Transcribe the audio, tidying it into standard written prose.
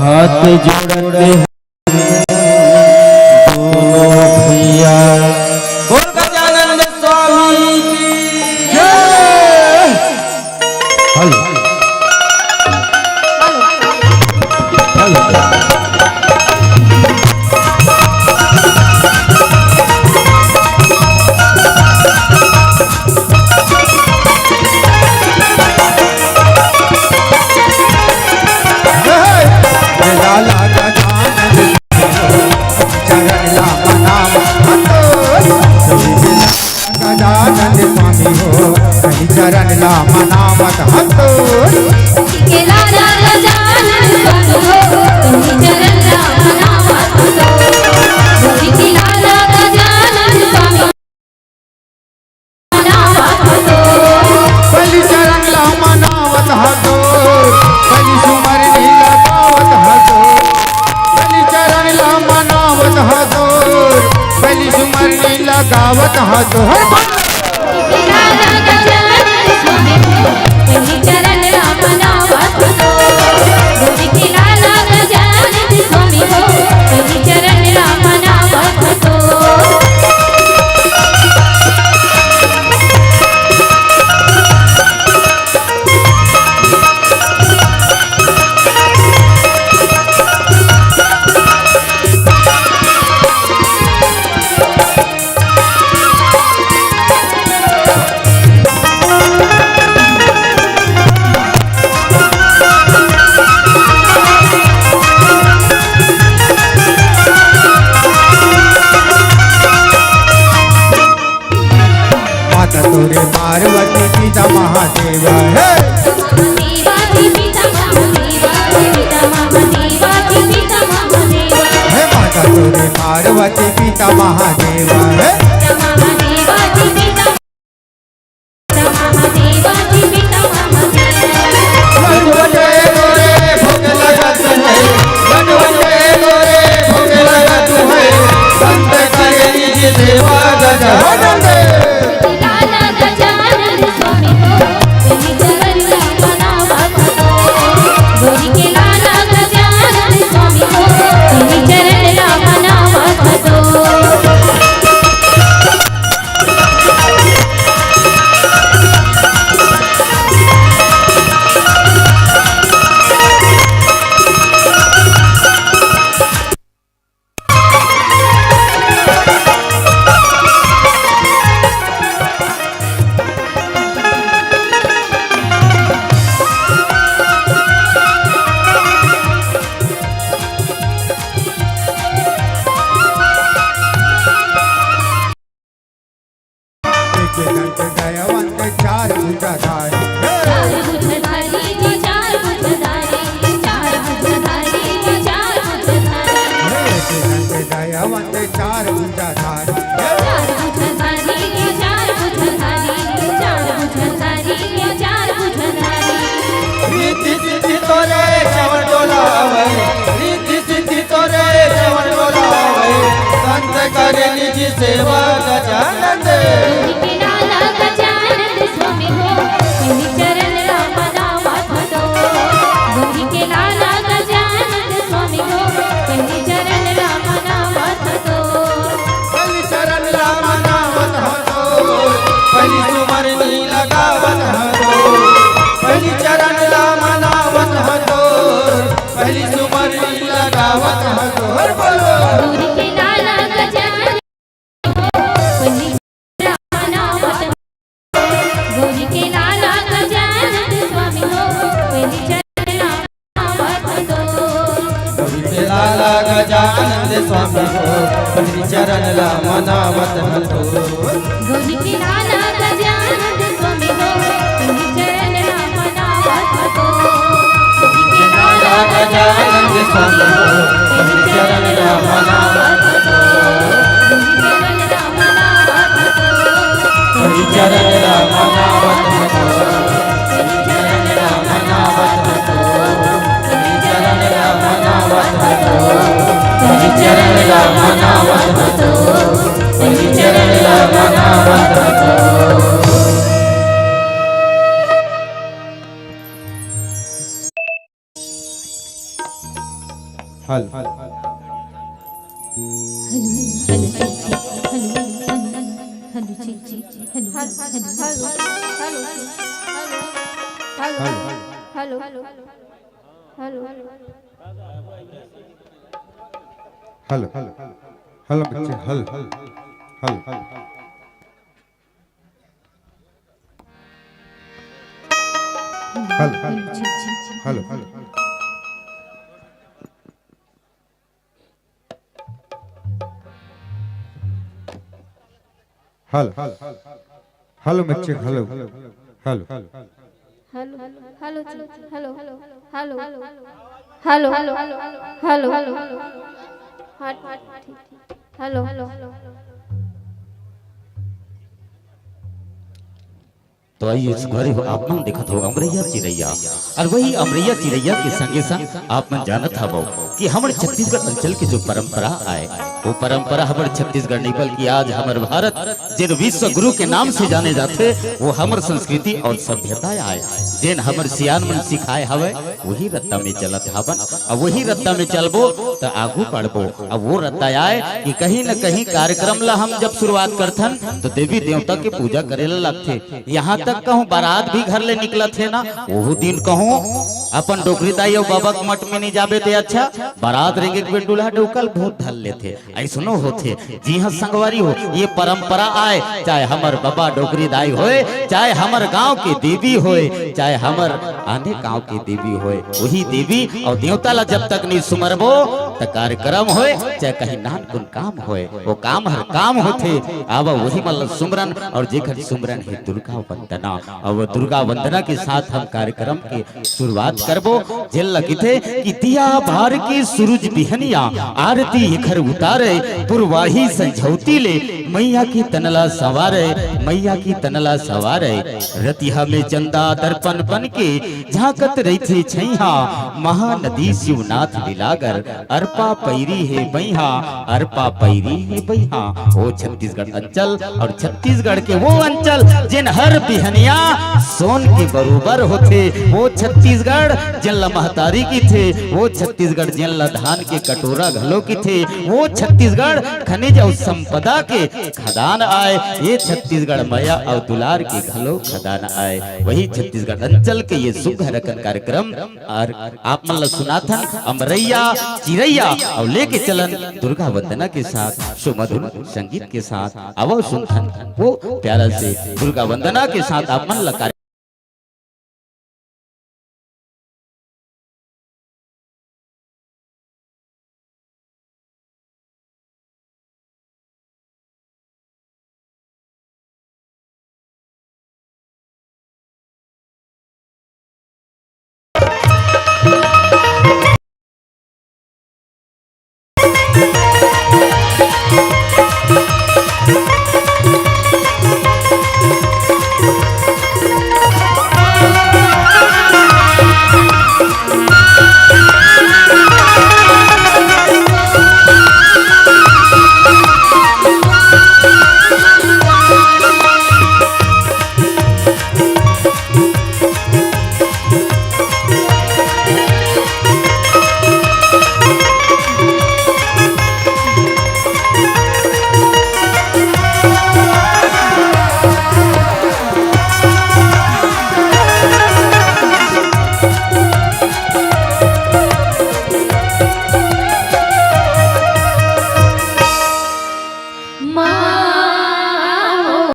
हाथ जोड़ते दोनों भैया बोल गजानंद स्वामी की जय। हेलो चरण ला मनावत हतो केला गजानन स्वामी हो चरण ला मनावत हतो केला गजानन स्वामी मनावत हतो पहली चरण ला मनावत हतो पहली सुमरनी लगावत हतो पहली चरण ला मनावत हतो पहली सुमरनी लगावत हतो चरण ला मनावत हतो केला गजानन स्वामी हो चरण ला मनावत हतो। तोरे पार्वती पिता महादेव है माता तोरे पार्वती पिता महादेव है सेवा गजानंद गजानन स्वामी हो चरण ला मनावत हतो केला गजानन स्वामी हो चरण ला मनावत हतो पहली चरण ला मनावत हतो पहली सुमरनी लगावत हतो पहली चरण ला मनावत हतो पहली सुमरनी लगावत हतो हर बोलो गजानंद स्वामी हो पहली चरण ला मनावत हतो केला गजानन स्वामी हो पहली चरण ला मनावत हतो केला गजानंद स्वामी हो पहली चरण ला मनावत हतो पहली चरण ला मनावत हतो पहली चरण ला मनावत हतो पहली चरण ला मनावत हतो चरण ला हल hello Chichi hello hello hello हल हल बच्चे हल हल हल हल हल हल हल हेलो बच्चे hello hello hello hello hello hello hello hello hello hello hello तो आइए इस बारे आप मन देखा हो अमरैया चिरैया और वही अमरैया चिरैया के संगे संग आप मन जानत हवो कि हमारे छत्तीसगढ़ अंचल की जो परंपरा आए वो परंपरा हमारे छत्तीसगढ़ नहीं बल्कि आज हमारे भारत जिन विश्व गुरु के नाम से जाने जाते वो हमारे संस्कृति और सभ्यता आए जिन हमारे सियान मन सिखाए हवे वही रत्ता में चलत हवन और वही रत्ता में चलबो तो आगू बढ़बो। अब वो रत्ता आए कि कहीं न कहीं कार्यक्रम ला हम जब शुरुआत करथन तो देवी देवता के पूजा करे ला लगथे। यहाँ तक कहूँ बारात भी घर ले निकला थे ना वो दिन कहूँ अपन डोकरी दाई और बाबा के मठ में नहीं जाबे थे अच्छा बारात रेंगे के डूल्हा डोकल बहुत धल लेते ऐसनो होते। जी हाँ संगवारी हो ये परंपरा आए चाहे हमर बाबा डोकरी दाई होए चाहे हमर गांव के देवी होए चाहे हमर आने गांव के देवी होए वही देवी और देवता ला जब तक नहीं सुमरबो तो कार्यक्रम होए चाहे कहीं नान कुन काम होए वो काम हर काम होते। अब वही मतलब सुमरन और जेकर सुमरन है दुर्गा वंदना और वो दुर्गा वंदना के साथ हम कार्यक्रम की शुरुआत करबो। जेल लगी थे कि दिया बार की सूरज बिहनिया आरती इखर उतारे पुरवाही संझौती ले मैया की तनला सवारे मैया की तनला सवारे रतिहा में चंदा दर्पण बन के झांकत रही थी छैहा महानदी शिवनाथ बिलागर अरपा पैरी है बैहा अरपा पैरी है बैहा। वो छत्तीसगढ़ अंचल और छत्तीसगढ़ के वो अंचल जिन हर बिहनिया सोन के बरोबर होते वो छत्तीसगढ़ जिन महतारी की थे वो छत्तीसगढ़ जिन धान के कटोरा घलो की थे वो छत्तीसगढ़ खनिज और संपदा के खदान आए ये छत्तीसगढ़ माया और दुलार के घलो खदान आए। वही छत्तीसगढ़ अंचल के ये शुभ रकन कार्यक्रम और आप मन सुनाथन अमरैया चिरैया और लेके चलन दुर्गा वंदना के साथ सुमधुर संगीत के साथ अब सुनथन वो प्यारा से दुर्गा वंदना के साथ आप मन